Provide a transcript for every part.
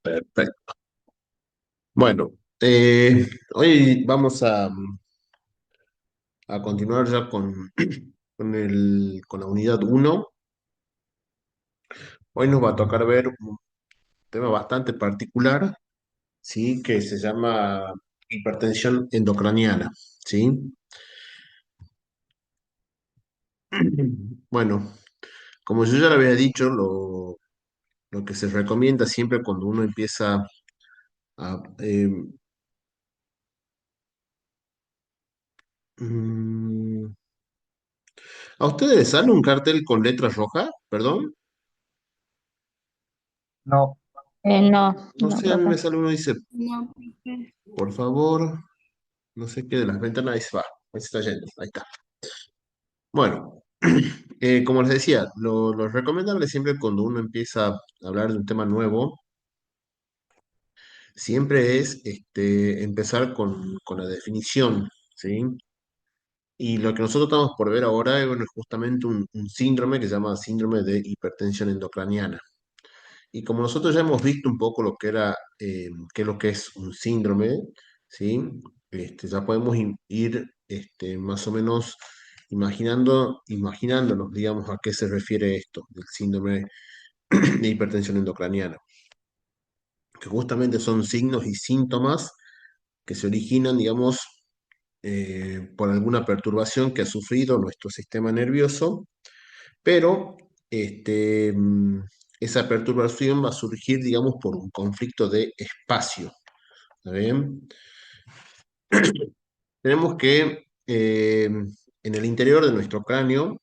Perfecto. Bueno, hoy vamos a continuar ya con la unidad uno. Hoy nos va a tocar ver un tema bastante particular, ¿sí? Que se llama hipertensión endocraniana, ¿sí? Bueno, como yo ya lo había dicho, lo que se recomienda siempre cuando uno empieza a... mm, ¿a ustedes les sale un cartel con letras rojas? ¿Perdón? No, No, No no, sé, a mí me profe. sale uno y dice, No, profe. por favor, no sé qué de las ventanas, ahí se va, ahí se está yendo, ahí está. Bueno, como les decía, lo recomendable siempre cuando uno empieza a hablar de un tema nuevo, siempre es empezar con la definición, ¿sí? Y lo que nosotros estamos por ver ahora es bueno, justamente un síndrome que se llama síndrome de hipertensión endocraniana. Y como nosotros ya hemos visto un poco lo que era, qué es lo que es un síndrome, ¿sí? Ya podemos ir más o menos imaginándonos, digamos, a qué se refiere esto, del síndrome de hipertensión endocraniana, que justamente son signos y síntomas que se originan, digamos, por alguna perturbación que ha sufrido nuestro sistema nervioso, pero este, mm, esa perturbación va a surgir, digamos, por un conflicto de espacio. ¿Está bien? Tenemos que en el interior de nuestro cráneo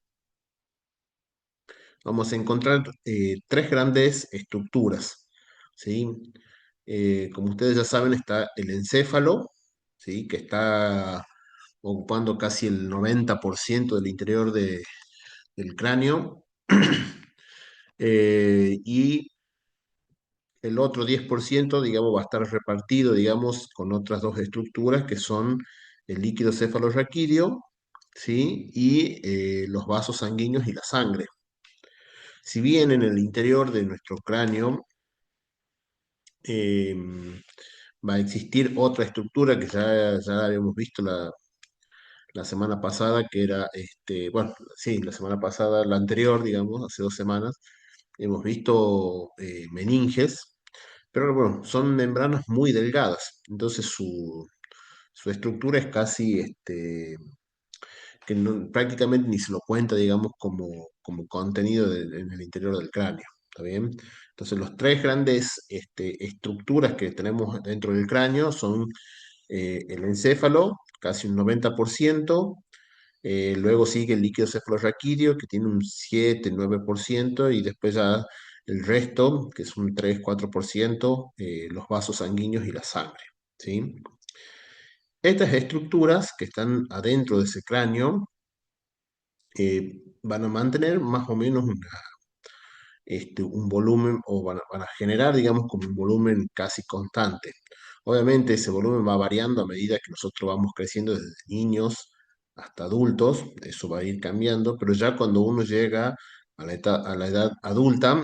vamos a encontrar tres grandes estructuras, ¿sí? Como ustedes ya saben, está el encéfalo, ¿sí? Que está ocupando casi el 90% del interior del cráneo. Y el otro 10%, digamos, va a estar repartido, digamos, con otras dos estructuras que son el líquido cefalorraquídeo, ¿sí? Y los vasos sanguíneos y la sangre. Si bien en el interior de nuestro cráneo eh, va a existir otra estructura que ya habíamos visto la semana pasada, que era, bueno, sí, la semana pasada, la anterior, digamos, hace 2 semanas, hemos visto meninges, pero bueno, son membranas muy delgadas, entonces su estructura es casi, que prácticamente ni se lo cuenta, digamos, como contenido en el interior del cráneo, ¿está bien? Entonces, los tres grandes estructuras que tenemos dentro del cráneo son el encéfalo, casi un 90%. Luego sigue el líquido cefalorraquídeo, que tiene un 7-9%, y después ya el resto, que es un 3-4%, los vasos sanguíneos y la sangre, ¿sí? Estas estructuras que están adentro de ese cráneo van a mantener más o menos un volumen, o van a generar, digamos, como un volumen casi constante. Obviamente ese volumen va variando a medida que nosotros vamos creciendo desde niños hasta adultos, eso va a ir cambiando, pero ya cuando uno llega a la edad adulta,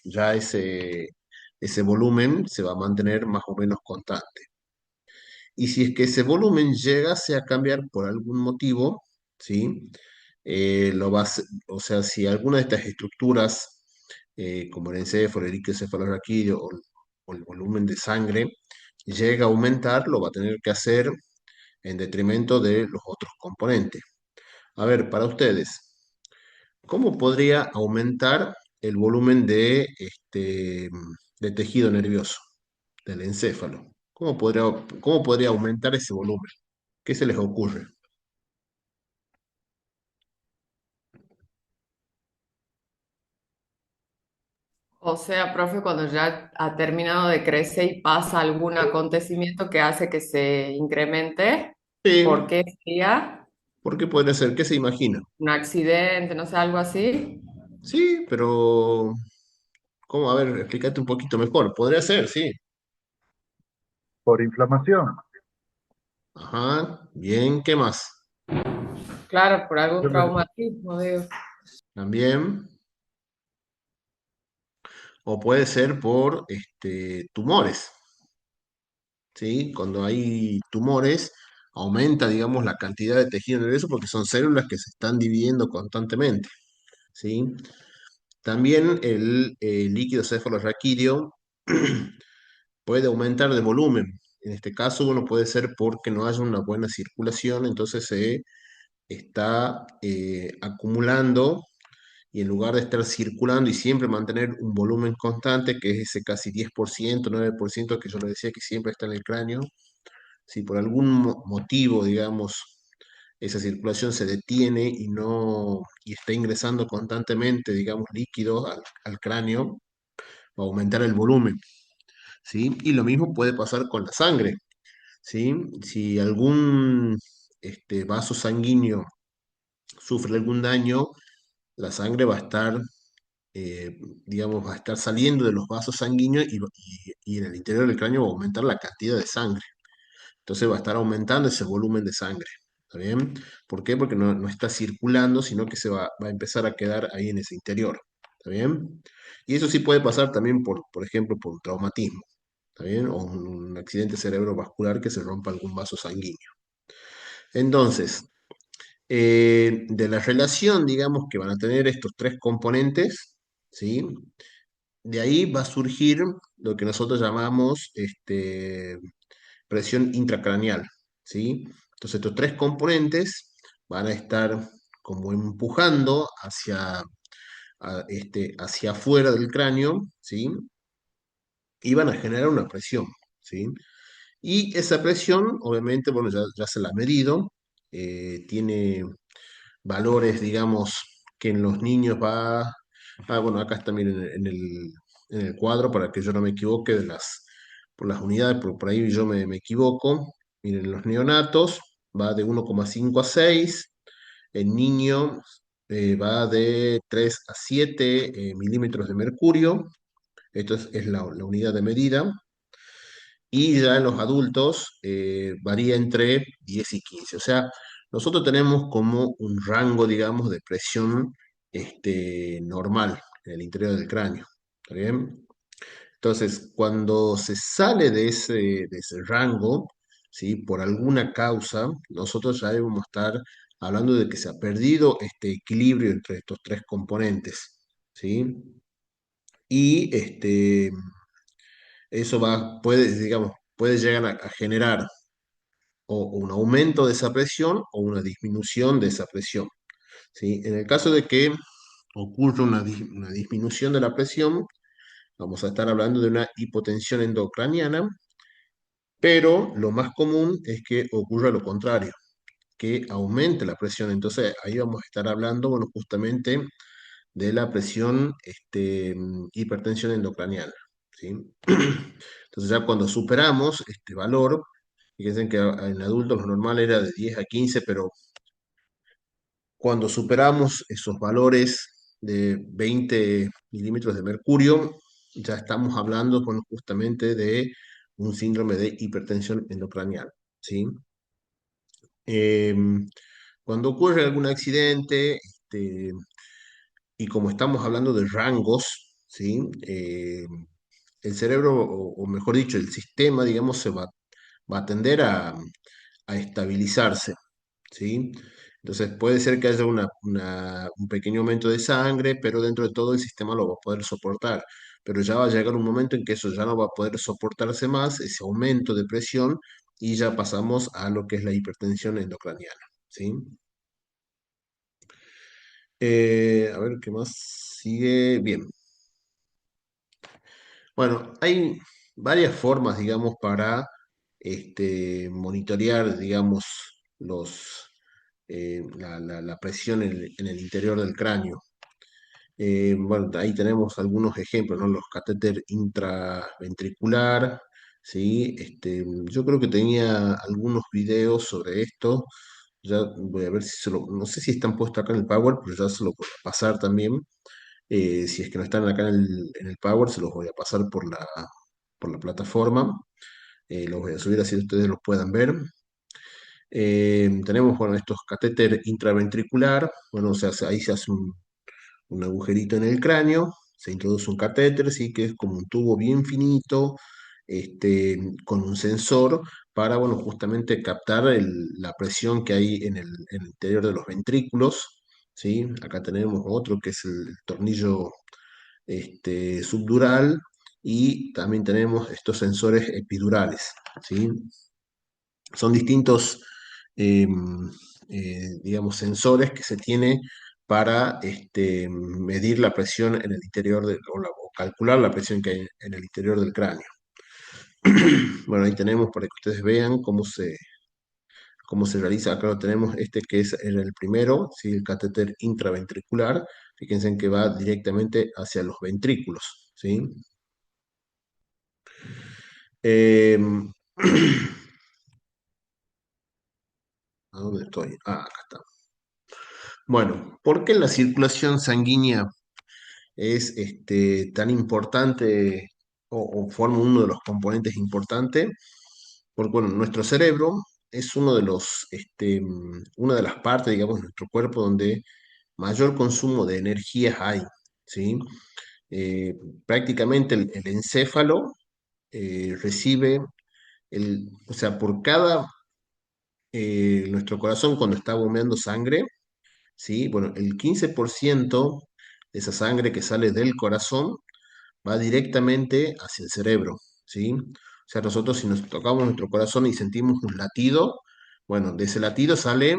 ya ese volumen se va a mantener más o menos constante. Y si es que ese volumen llegase a cambiar por algún motivo, ¿sí? O sea, si alguna de estas estructuras, como el encéfalo, el líquido cefalorraquídeo o el volumen de sangre, llega a aumentar, lo va a tener que hacer en detrimento de los otros componentes. A ver, para ustedes, ¿cómo podría aumentar el volumen de tejido nervioso del encéfalo? ¿Cómo podría aumentar ese volumen? ¿Qué se les ocurre? O sea, profe, cuando ya ha terminado de crecer y pasa algún acontecimiento que hace que se incremente, ¿por Sí, qué sería ¿por qué podría ser? ¿Qué se imagina? un accidente, no sé, algo así? Sí, pero ¿cómo? A ver, explícate un poquito mejor. Podría ser, sí. por inflamación. Ajá, bien, ¿qué más? Claro, por algún Yo me- traumatismo, digo. También. o puede ser por tumores, ¿sí? Cuando hay tumores, aumenta, digamos, la cantidad de tejido nervioso porque son células que se están dividiendo constantemente, ¿sí? También el líquido cefalorraquídeo puede aumentar de volumen. En este caso, bueno, puede ser porque no haya una buena circulación, entonces se está acumulando y en lugar de estar circulando y siempre mantener un volumen constante, que es ese casi 10%, 9% que yo le decía que siempre está en el cráneo, si por algún motivo, digamos, esa circulación se detiene y no y está ingresando constantemente, digamos, líquido al cráneo, va a aumentar el volumen, ¿sí? Y lo mismo puede pasar con la sangre, ¿sí? Si algún vaso sanguíneo sufre algún daño, la sangre va a estar, eh, digamos, va a estar saliendo de los vasos sanguíneos y en el interior del cráneo va a aumentar la cantidad de sangre. Entonces va a estar aumentando ese volumen de sangre. ¿Está bien? ¿Por qué? Porque no está circulando, sino que va a empezar a quedar ahí en ese interior. ¿Está bien? Y eso sí puede pasar también, por ejemplo, por un traumatismo. ¿Está bien? O un accidente cerebrovascular que se rompa algún vaso sanguíneo. Entonces, de la relación, digamos, que van a tener estos tres componentes, ¿sí? De ahí va a surgir lo que nosotros llamamos presión intracraneal, ¿sí? Entonces estos tres componentes van a estar como empujando hacia afuera del cráneo, ¿sí? Y van a generar una presión, ¿sí? Y esa presión, obviamente, bueno, ya se la ha medido, tiene valores, digamos, que en los niños bueno, acá está también en el cuadro, para que yo no me equivoque por las unidades, por ahí yo me equivoco. Miren, los neonatos va de 1,5 a 6, el niño va de 3 a 7 milímetros de mercurio, esto es la unidad de medida, y ya en los adultos varía entre 10 y 15. O sea, nosotros tenemos como un rango, digamos, de presión normal en el interior del cráneo. ¿Está bien? Entonces, cuando se sale de ese rango, ¿sí? Por alguna causa, nosotros ya debemos estar hablando de que se ha perdido este equilibrio entre estos tres componentes, ¿sí? Y eso digamos, puede llegar a generar o un aumento de esa presión o una disminución de esa presión, ¿sí? En el caso de que ocurra una disminución de la presión, vamos a estar hablando de una hipotensión endocraniana, pero lo más común es que ocurra lo contrario, que aumente la presión. Entonces ahí vamos a estar hablando, bueno, justamente de la presión, hipertensión endocraniana, ¿sí? Entonces ya cuando superamos este valor, fíjense que en adultos lo normal era de 10 a 15, pero cuando superamos esos valores de 20 milímetros de mercurio, ya estamos hablando, bueno, justamente de un síndrome de hipertensión endocranial, ¿sí? Cuando ocurre algún accidente, y como estamos hablando de rangos, ¿sí? El cerebro, o mejor dicho, el sistema, digamos, va a tender a estabilizarse, ¿sí? Entonces puede ser que haya un pequeño aumento de sangre, pero dentro de todo el sistema lo va a poder soportar. Pero ya va a llegar un momento en que eso ya no va a poder soportarse más, ese aumento de presión, y ya pasamos a lo que es la hipertensión endocraniana, ¿sí? A ver qué más sigue. Bien. Bueno, hay varias formas, digamos, para monitorear, digamos, la presión en el interior del cráneo. Bueno, ahí tenemos algunos ejemplos, ¿no? Los catéter intraventricular, ¿sí? Yo creo que tenía algunos videos sobre esto. Ya voy a ver si no sé si están puestos acá en el Power, pero ya se lo voy a pasar también. Si es que no están acá en el Power, se los voy a pasar por la plataforma. Los voy a subir así ustedes los puedan ver. Tenemos, bueno, estos catéter intraventricular. Bueno, o sea, ahí se hace un agujerito en el cráneo, se introduce un catéter, ¿sí? Que es como un tubo bien finito, con un sensor para, bueno, justamente captar la presión que hay en el interior de los ventrículos, ¿sí? Acá tenemos otro que es el tornillo subdural y también tenemos estos sensores epidurales, ¿sí? Son distintos, digamos, sensores que se tiene para medir la presión en el interior o calcular la presión que hay en el interior del cráneo. Bueno, ahí tenemos para que ustedes vean cómo se realiza. Acá lo tenemos este que es el primero, ¿sí? El catéter intraventricular. Fíjense en que va directamente hacia los ventrículos, ¿sí? Em, ¿A dónde estoy? Ah, acá está. Bueno, ¿por qué la circulación sanguínea es tan importante o forma uno de los componentes importantes? Porque, bueno, nuestro cerebro es una de las partes, digamos, de nuestro cuerpo donde mayor consumo de energías hay, ¿sí? Eh, Prácticamente el encéfalo recibe, o sea, por cada, nuestro corazón cuando está bombeando sangre, ¿sí? Bueno, el 15% de esa sangre que sale del corazón va directamente hacia el cerebro, ¿sí? O sea, nosotros si nos tocamos nuestro corazón y sentimos un latido, bueno, de ese latido sale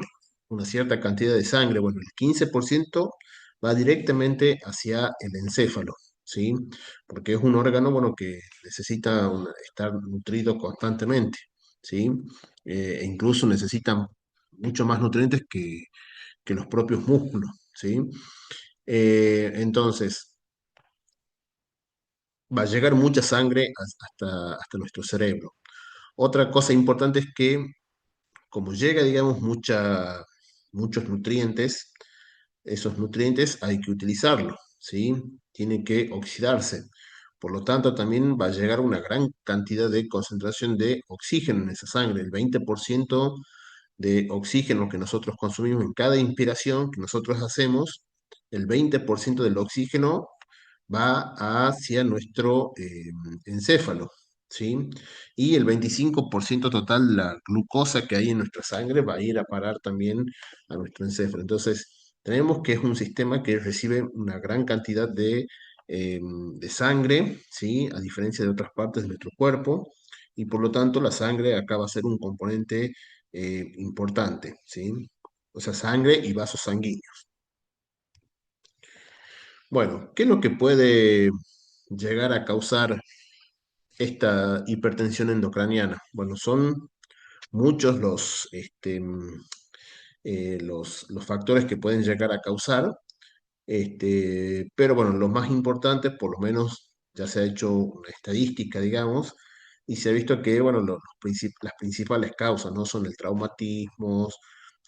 una cierta cantidad de sangre, bueno, el 15% va directamente hacia el encéfalo, ¿sí? Porque es un órgano, bueno, que necesita estar nutrido constantemente, ¿sí? E incluso necesitan mucho más nutrientes que los propios músculos, ¿sí? Entonces, va a llegar mucha sangre hasta nuestro cerebro. Otra cosa importante es que como llega, digamos, muchos nutrientes, esos nutrientes hay que utilizarlos, ¿sí? Tienen que oxidarse. Por lo tanto, también va a llegar una gran cantidad de concentración de oxígeno en esa sangre. El 20% de oxígeno que nosotros consumimos en cada inspiración que nosotros hacemos, el 20% del oxígeno va hacia nuestro encéfalo, ¿sí? Y el 25% total de la glucosa que hay en nuestra sangre va a ir a parar también a nuestro encéfalo. Entonces, tenemos que es un sistema que recibe una gran cantidad de sangre, ¿sí? A diferencia de otras partes de nuestro cuerpo, y por lo tanto la sangre acá va a ser un componente importante, ¿sí? O sea, sangre y vasos sanguíneos. Bueno, ¿qué es lo que puede llegar a causar esta hipertensión endocraniana? Bueno, son muchos los factores que pueden llegar a causar, pero bueno, los más importantes, por lo menos ya se ha hecho una estadística, digamos, y se ha visto que, bueno, las principales causas, ¿no? Son el traumatismo,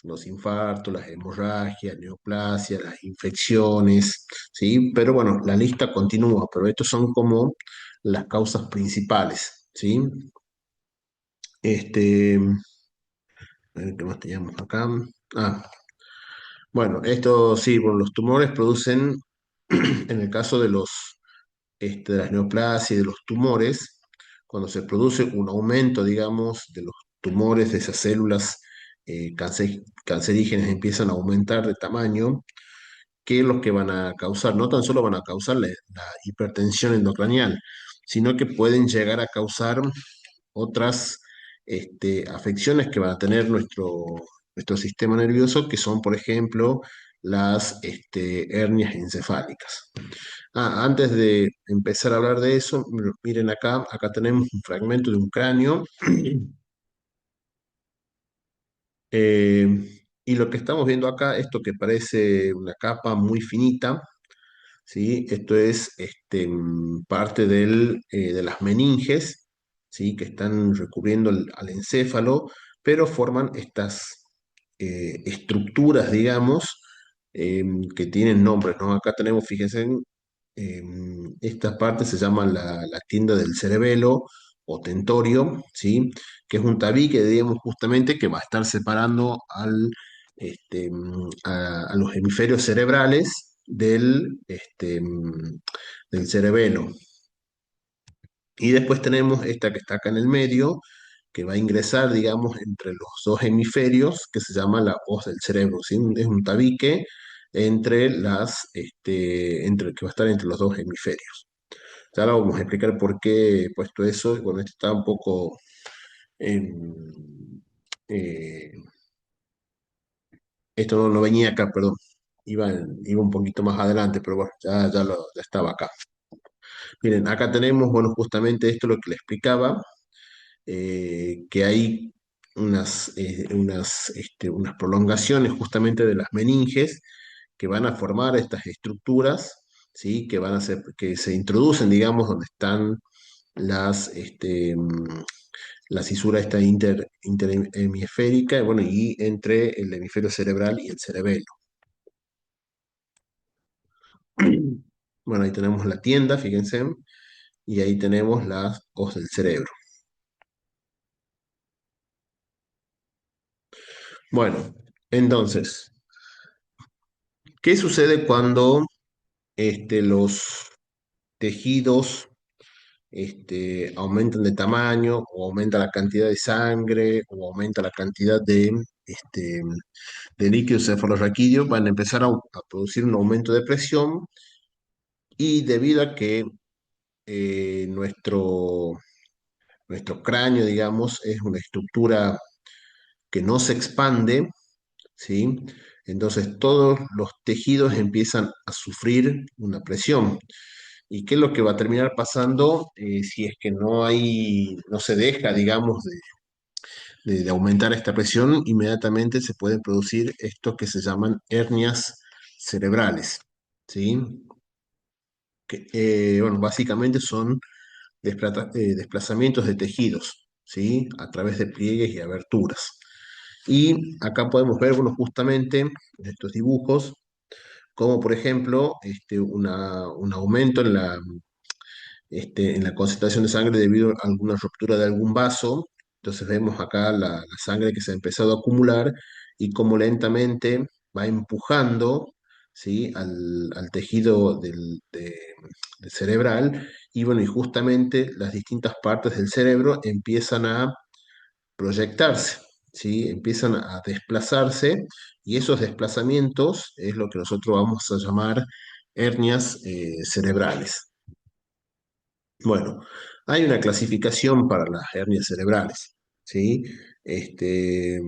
los infartos, las hemorragias, neoplasia, las infecciones, ¿sí? Pero bueno, la lista continúa, pero estos son como las causas principales, ¿sí? A ver, ¿qué más teníamos acá? Ah, bueno, esto sí, bueno, los tumores producen, en el caso de las neoplasias y de los tumores, cuando se produce un aumento, digamos, de los tumores, de esas células cancerígenas empiezan a aumentar de tamaño, ¿qué es lo que van a causar? No tan solo van a causar la hipertensión endocranial, sino que pueden llegar a causar otras afecciones que van a tener nuestro sistema nervioso, que son, por ejemplo, las hernias encefálicas. Antes de empezar a hablar de eso, miren acá tenemos un fragmento de un cráneo. eh, y lo que estamos viendo acá, esto que parece una capa muy finita, ¿sí? Esto es parte de las meninges, ¿sí? Que están recubriendo al encéfalo, pero forman estas estructuras, digamos, que tienen nombres, ¿no? Acá tenemos, fíjense, esta parte se llama la tienda del cerebelo o tentorio, ¿sí? Que es un tabique, digamos, justamente que va a estar separando a los hemisferios cerebrales del cerebelo. Y después tenemos esta que está acá en el medio, que va a ingresar, digamos, entre los dos hemisferios, que se llama la hoz del cerebro, ¿sí? Es un tabique que va a estar entre los dos hemisferios. Ya ahora vamos a explicar por qué he puesto eso. Bueno, esto está un poco... em, eh, esto no venía acá, perdón. Iba un poquito más adelante, pero bueno, ya estaba acá. Miren, acá tenemos, bueno, justamente esto lo que le explicaba, que hay unas prolongaciones justamente de las meninges que van a formar estas estructuras, ¿sí? Que van a ser, que se introducen, digamos, donde están la fisura esta interhemisférica, bueno, y entre el hemisferio cerebral y el cerebelo. Bueno, ahí tenemos la tienda, fíjense, y ahí tenemos las hoz del cerebro. Bueno, entonces, ¿qué sucede cuando los tejidos aumentan de tamaño o aumenta la cantidad de sangre o aumenta la cantidad este, de líquido cefalorraquídeo? Van a empezar a producir un aumento de presión y debido a que nuestro cráneo, digamos, es una estructura que no se expande, ¿sí? Entonces todos los tejidos empiezan a sufrir una presión. ¿Y qué es lo que va a terminar pasando si es que no se deja, digamos, de aumentar esta presión? Inmediatamente se pueden producir estos que se llaman hernias cerebrales, ¿sí? Bueno, básicamente son desplazamientos de tejidos, ¿sí? A través de pliegues y aberturas. Y acá podemos ver, bueno, justamente en estos dibujos, como por ejemplo un aumento en la concentración de sangre debido a alguna ruptura de algún vaso. Entonces vemos acá la sangre que se ha empezado a acumular y cómo lentamente va empujando, ¿sí? al tejido del cerebral. Y bueno, y justamente las distintas partes del cerebro empiezan a proyectarse, ¿sí? Empiezan a desplazarse y esos desplazamientos es lo que nosotros vamos a llamar hernias cerebrales. Bueno, hay una clasificación para las hernias cerebrales, ¿sí? Este,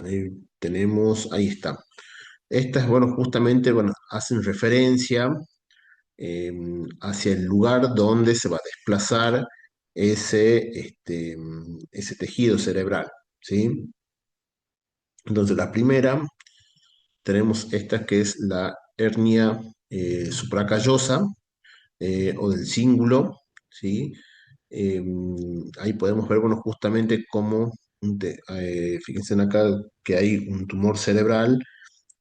ahí está. Estas, bueno, justamente, bueno, hacen referencia eh, hacia el lugar donde se va a desplazar ese tejido cerebral, ¿sí? Entonces, la primera, tenemos esta que es la hernia supracallosa o del cíngulo, ¿sí? Eh, Ahí podemos ver, bueno, justamente cómo, fíjense acá que hay un tumor cerebral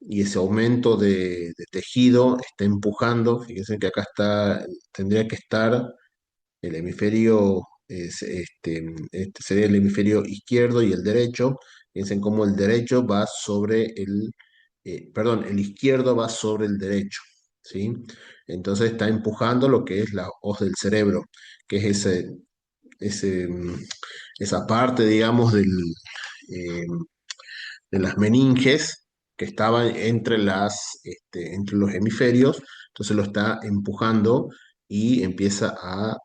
y ese aumento de tejido está empujando, fíjense que acá tendría que estar el hemisferio, sería el hemisferio izquierdo y el derecho. Piensen cómo el derecho va sobre perdón, el izquierdo va sobre el derecho, ¿sí? Entonces está empujando lo que es la hoz del cerebro, que es ese, mm, esa parte, digamos, eh, de las meninges que estaban entre los hemisferios, entonces lo está empujando y empieza a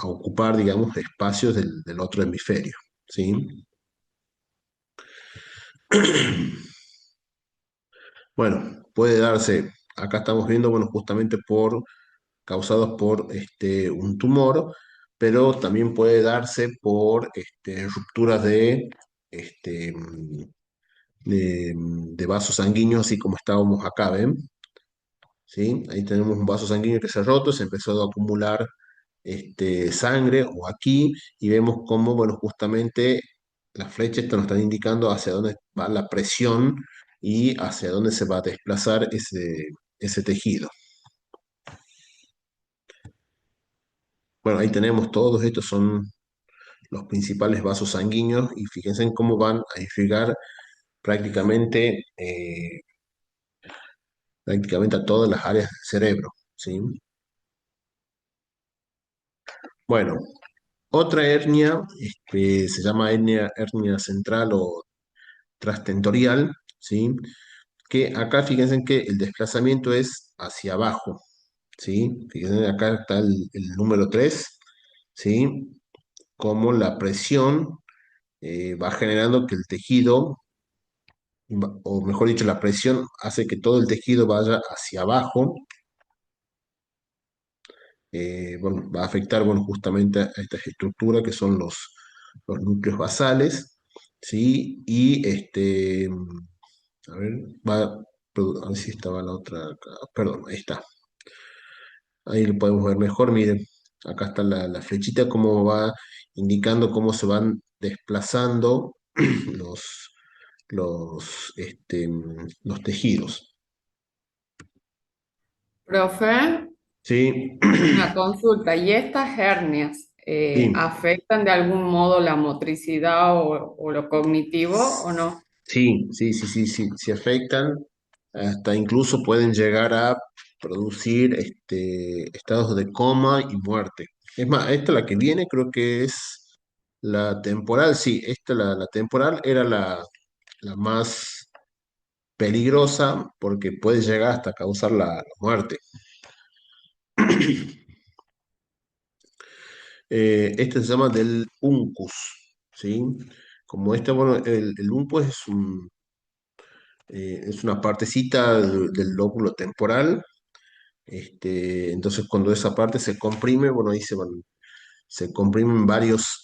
ocupar, digamos, espacios del otro hemisferio, ¿sí? Bueno, puede darse, acá estamos viendo, bueno, justamente causados por un tumor, pero también puede darse por rupturas este, de vasos sanguíneos, así como estábamos acá, ¿ven? ¿Sí? Ahí tenemos un vaso sanguíneo que se ha roto, se empezó a acumular sangre o aquí, y vemos cómo, bueno, justamente las flechas nos están indicando hacia dónde va la presión y hacia dónde se va a desplazar ese tejido. Bueno, ahí tenemos todos estos son los principales vasos sanguíneos y fíjense en cómo van a irrigar prácticamente prácticamente a todas las áreas del cerebro, ¿sí? Bueno, otra hernia se llama hernia central o trastentorial, ¿sí? Que acá fíjense que el desplazamiento es hacia abajo, ¿sí? Fíjense, acá está el número 3, ¿sí? Como la presión va generando que el tejido, o mejor dicho, la presión hace que todo el tejido vaya hacia abajo. Bueno, va a afectar, bueno, justamente a estas estructuras que son los núcleos basales, ¿sí? Y a ver, a ver si estaba la otra acá. Perdón, ahí está. Ahí lo podemos ver mejor, miren, acá está la flechita, cómo va indicando cómo se van desplazando los, los tejidos. Profe, ¿Sí? una consulta. ¿Y estas hernias Sí. afectan de algún modo la motricidad o lo cognitivo o no? Sí, sí, sí, sí, sí, se afectan, hasta incluso pueden llegar a producir estados de coma y muerte. Es más, esta la que viene creo que es la temporal, sí, esta la temporal era la más peligrosa porque puede llegar hasta causar la muerte. Este se llama del uncus, ¿sí? Como este, bueno, el uncus es una partecita del lóbulo temporal. Entonces, cuando esa parte se comprime, bueno, ahí se comprimen varios,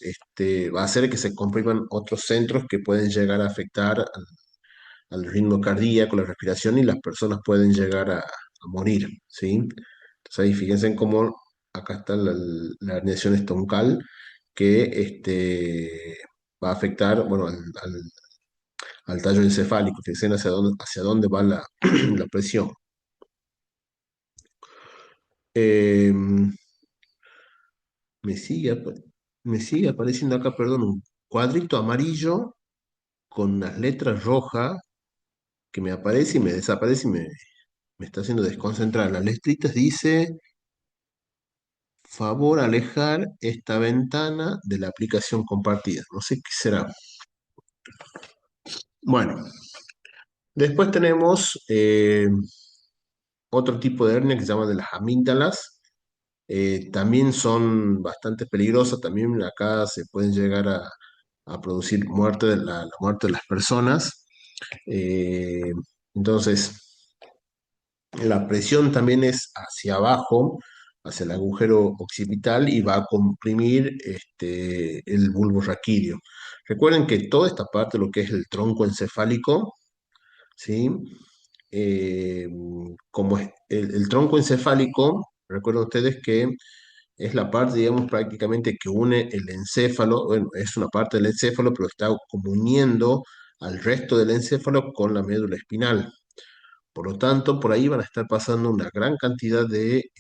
va a hacer que se compriman otros centros que pueden llegar a afectar al ritmo cardíaco, la respiración, y las personas pueden llegar a morir, ¿sí? Entonces, ahí fíjense en cómo acá está la herniación estoncal que va a afectar, bueno, al tallo encefálico. Fíjense hacia dónde va la presión. Eh, Me sigue, me sigue apareciendo acá, perdón, un cuadrito amarillo con unas letras rojas que me aparece y me desaparece y me está haciendo desconcentrar. Las letritas dice, favor alejar esta ventana de la aplicación compartida. No sé qué será. Bueno, después tenemos otro tipo de hernia que se llama de las amígdalas. También son bastante peligrosas, también acá se pueden llegar a producir muerte la muerte de las personas. Eh, entonces, la presión también es hacia abajo, hacia el agujero occipital y va a comprimir el bulbo raquídeo. Recuerden que toda esta parte, lo que es el tronco encefálico, ¿sí? Eh, como es el tronco encefálico, recuerden ustedes que es la parte, digamos, prácticamente que une el encéfalo, bueno, es una parte del encéfalo, pero está como uniendo al resto del encéfalo con la médula espinal. Por lo tanto, por ahí van a estar pasando una gran cantidad de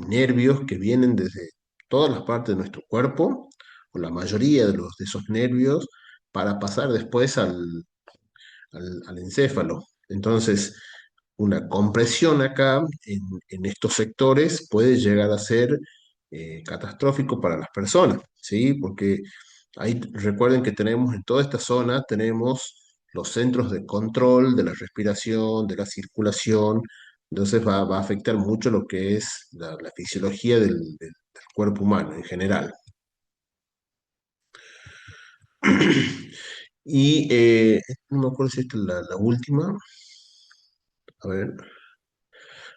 nervios que vienen desde todas las partes de nuestro cuerpo, o la mayoría de esos nervios, para pasar después al encéfalo. Entonces, una compresión acá en estos sectores puede llegar a ser catastrófico para las personas, ¿sí? Porque ahí recuerden que tenemos en toda esta zona, tenemos los centros de control de la respiración, de la circulación, entonces va a afectar mucho lo que es la fisiología del cuerpo humano en general. Y no me acuerdo si esta es la última. A ver.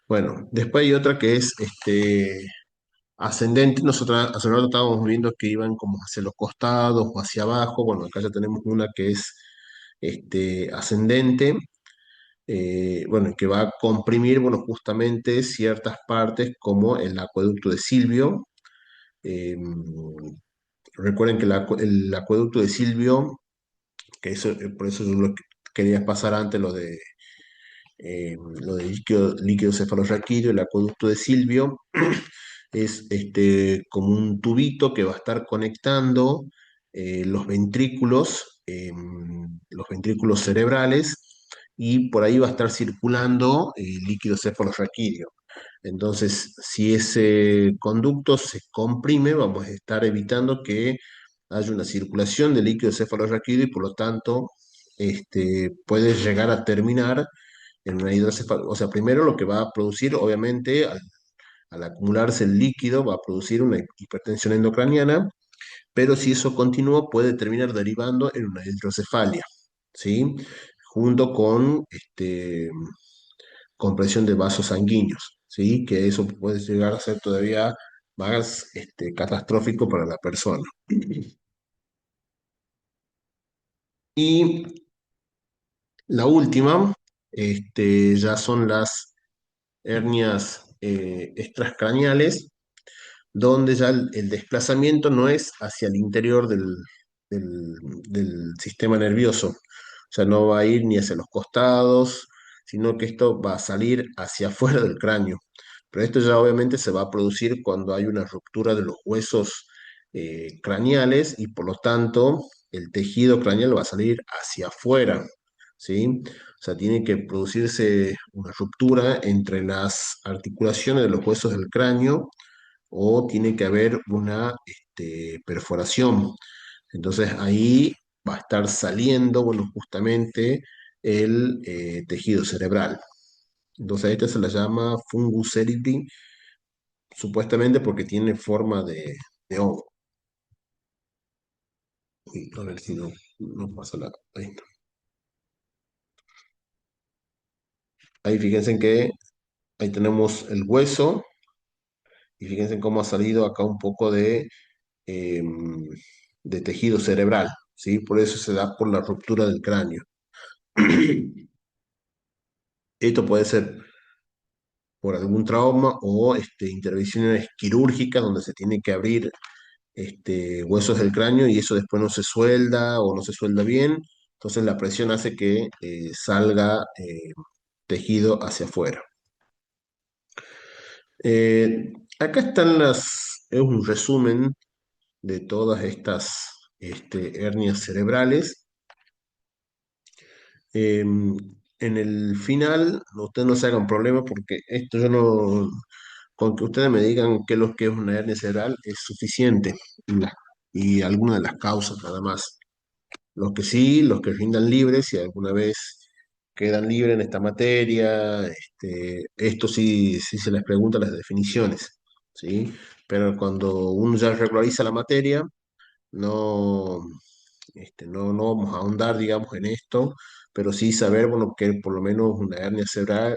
Bueno, después hay otra que es ascendente. Nosotros hace un rato estábamos viendo que iban como hacia los costados o hacia abajo. Bueno, acá ya tenemos una que es ascendente. Bueno, que va a comprimir, bueno, justamente ciertas partes como el acueducto de Silvio. Eh, Recuerden que el acueducto de Silvio, que eso, por eso yo quería pasar antes lo de líquido cefalorraquídeo, el acueducto de Silvio, es como un tubito que va a estar conectando los ventrículos cerebrales y por ahí va a estar circulando líquido cefalorraquídeo. Entonces, si ese conducto se comprime, vamos a estar evitando que haya una circulación de líquido cefalorraquídeo y por lo tanto puede llegar a terminar en una hidrocefalia. O sea, primero lo que va a producir, obviamente, al acumularse el líquido, va a producir una hipertensión endocraniana, pero si eso continúa, puede terminar derivando en una hidrocefalia, ¿sí? Junto con compresión de vasos sanguíneos, ¿sí? Que eso puede llegar a ser todavía más catastrófico para la persona. Y la última, ya son las hernias extracraneales, donde ya el desplazamiento no es hacia el interior del, del sistema nervioso, o sea, no va a ir ni hacia los costados, sino que esto va a salir hacia afuera del cráneo. Pero esto ya obviamente se va a producir cuando hay una ruptura de los huesos craneales y por lo tanto el tejido craneal va a salir hacia afuera, ¿sí? O sea, tiene que producirse una ruptura entre las articulaciones de los huesos del cráneo o tiene que haber una perforación. Entonces ahí va a estar saliendo, bueno, justamente el tejido cerebral. Entonces a esta se la llama fungus cerebri, supuestamente porque tiene forma de hongo. Uy, a ver si no pasa la... Ahí está. Ahí fíjense en que ahí tenemos el hueso y fíjense cómo ha salido acá un poco em, de tejido cerebral, ¿sí? Por eso se da por la ruptura del cráneo. Esto puede ser por algún trauma o intervenciones quirúrgicas donde se tiene que abrir huesos del cráneo y eso después no se suelda o no se suelda bien. Entonces la presión hace que salga tejido hacia afuera. Acá están es un resumen de todas estas hernias cerebrales. En el final, ustedes no se hagan problema porque esto yo no, con que ustedes me digan qué es lo que es una hernia cerebral es suficiente y alguna de las causas nada más. Los que sí, los que rindan libres, si alguna vez quedan libres en esta materia, esto sí, sí se les pregunta las definiciones, ¿sí? Pero cuando uno ya regulariza la materia, no, no vamos a ahondar, digamos, en esto, pero sí saber, bueno, que por lo menos una hernia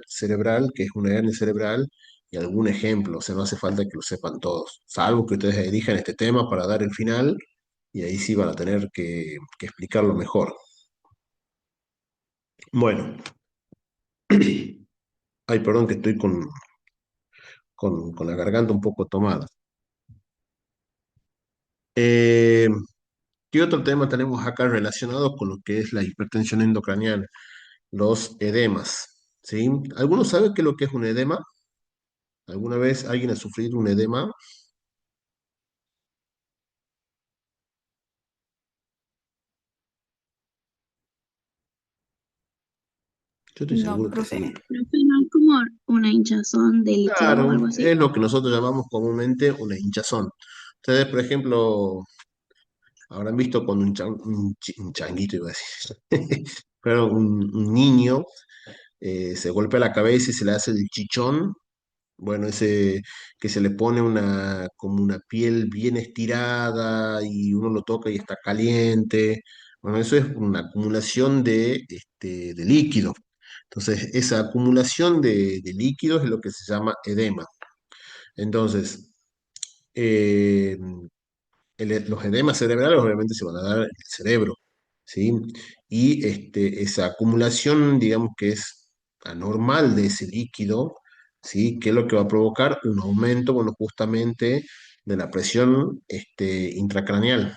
cerebral, que es una hernia cerebral, y algún ejemplo, o sea, no hace falta que lo sepan todos, salvo que ustedes elijan este tema para dar el final, y ahí sí van a tener que explicarlo mejor. Bueno, ay, perdón que estoy con la garganta un poco tomada. Eh, ¿Qué otro tema tenemos acá relacionado con lo que es la hipertensión endocranial? Los edemas, ¿sí? ¿Alguno sabe qué es lo que es un edema? ¿Alguna vez alguien ha sufrido un edema? Yo estoy No, seguro que profe. sí. Profe, ¿no es como una hinchazón de líquido o Claro, algo así? es lo que nosotros llamamos comúnmente una hinchazón. Ustedes, por ejemplo, habrán visto cuando un changuito, iba a decir, pero un niño se golpea la cabeza y se le hace el chichón. Bueno, ese que se le pone como una piel bien estirada y uno lo toca y está caliente. Bueno, eso es una acumulación de líquido. Entonces, esa acumulación de líquidos es lo que se llama edema. Entonces, eh, los edemas cerebrales obviamente se van a dar en el cerebro, ¿sí? Y esa acumulación, digamos que es anormal de ese líquido, ¿sí? ¿Qué es lo que va a provocar? Un aumento, bueno, justamente de la presión intracraneal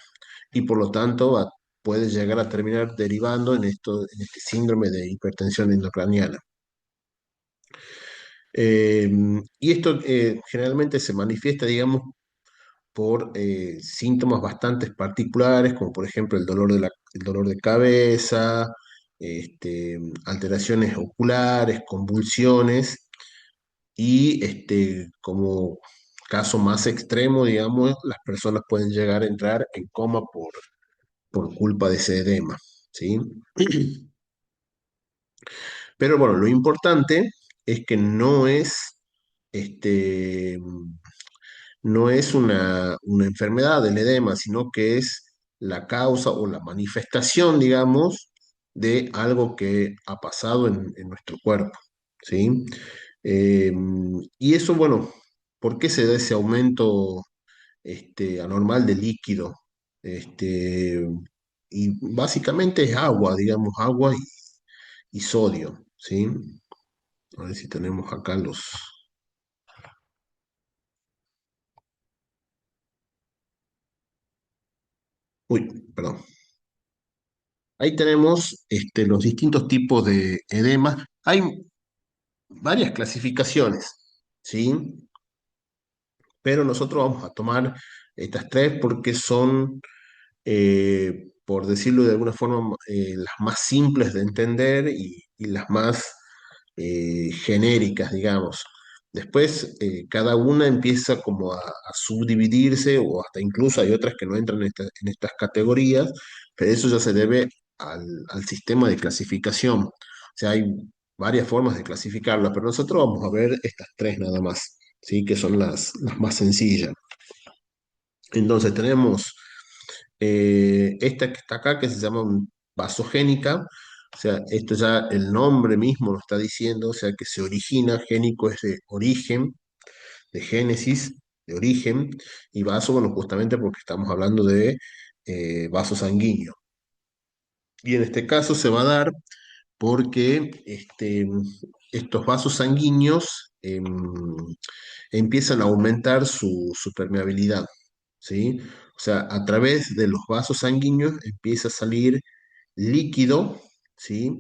y por lo tanto puede llegar a terminar derivando en este síndrome de hipertensión endocraniana. Eh, y esto generalmente se manifiesta, digamos, por síntomas bastante particulares, como por ejemplo el dolor de cabeza, alteraciones oculares, convulsiones y como caso más extremo, digamos, las personas pueden llegar a entrar en coma por culpa de ese edema, ¿sí? Pero bueno, lo importante es que este, no es una enfermedad del edema, sino que es la causa o la manifestación, digamos, de algo que ha pasado en nuestro cuerpo, ¿sí? Eh, y eso, bueno, ¿por qué se da ese aumento anormal de líquido? Este, y básicamente es agua, digamos, agua y sodio, ¿sí? A ver si tenemos acá los... Uy, perdón. Ahí tenemos los distintos tipos de edema. Hay varias clasificaciones, ¿sí? Pero nosotros vamos a tomar estas tres porque son, por decirlo de alguna forma, las más simples de entender y las más genéricas, digamos. Después, cada una empieza como a subdividirse o hasta incluso hay otras que no entran en estas categorías, pero eso ya se debe al sistema de clasificación. O sea, hay varias formas de clasificarlas, pero nosotros vamos a ver estas tres nada más, ¿sí? Que son las más sencillas. Entonces tenemos esta que está acá, que se llama vasogénica, o sea, esto ya el nombre mismo lo está diciendo, o sea, que se origina, génico es de origen, de génesis, de origen, y vaso, bueno, justamente porque estamos hablando de vaso sanguíneo. Y en este caso se va a dar porque estos vasos sanguíneos empiezan a aumentar su permeabilidad, ¿sí? O sea, a través de los vasos sanguíneos empieza a salir líquido, ¿sí?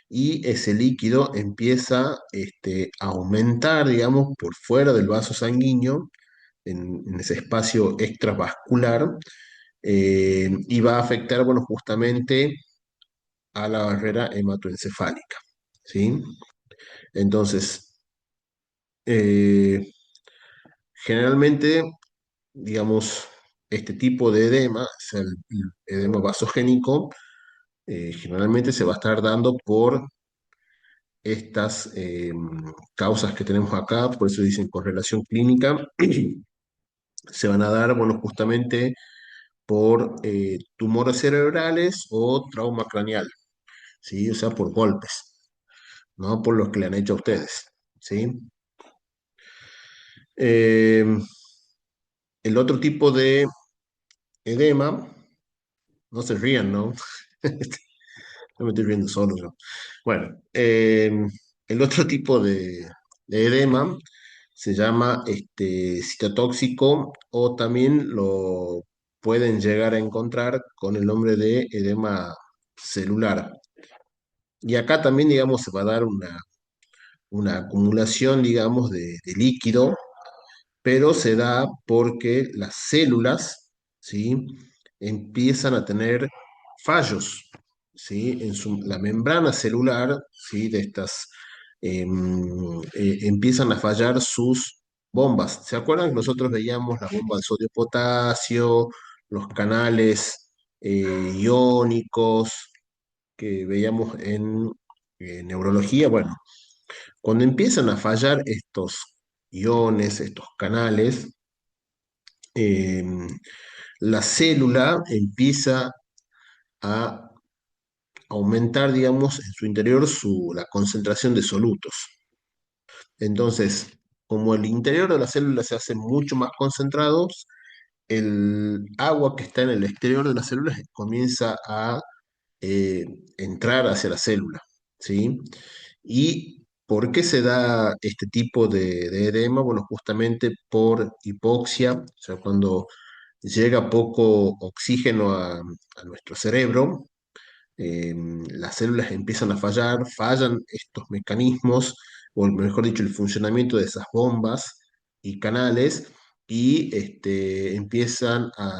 Y ese líquido empieza a aumentar, digamos, por fuera del vaso sanguíneo, en ese espacio extravascular, y va a afectar, bueno, justamente a la barrera hematoencefálica, ¿sí? Entonces, eh, generalmente, digamos, este tipo de edema, o sea, el edema vasogénico, generalmente se va a estar dando por estas causas que tenemos acá, por eso dicen correlación clínica, se van a dar, bueno, justamente por tumores cerebrales o trauma craneal, ¿sí? O sea, por golpes, no por los que le han hecho a ustedes, ¿sí? Eh, el otro tipo de edema, no se rían, ¿no? No me estoy riendo solo, ¿no? Bueno, el otro tipo de edema se llama citotóxico o también lo pueden llegar a encontrar con el nombre de edema celular. Y acá también, digamos, se va a dar una acumulación, digamos, de líquido, pero se da porque las células, ¿sí? Empiezan a tener fallos, ¿sí? La membrana celular, ¿sí? De estas, empiezan a fallar sus bombas. ¿Se acuerdan que nosotros veíamos la bomba de sodio-potasio, los canales iónicos que veíamos en neurología? Bueno, cuando empiezan a fallar estos iones, estos canales, eh, la célula empieza a aumentar, digamos, en su interior la concentración de solutos. Entonces, como el interior de la célula se hace mucho más concentrado, el agua que está en el exterior de la célula comienza a eh, entrar hacia la célula, ¿sí? ¿Y por qué se da este tipo de edema? Bueno, justamente por hipoxia, o sea, cuando llega poco oxígeno a nuestro cerebro, las células empiezan a fallar, fallan estos mecanismos, o mejor dicho, el funcionamiento de esas bombas y canales, y empiezan a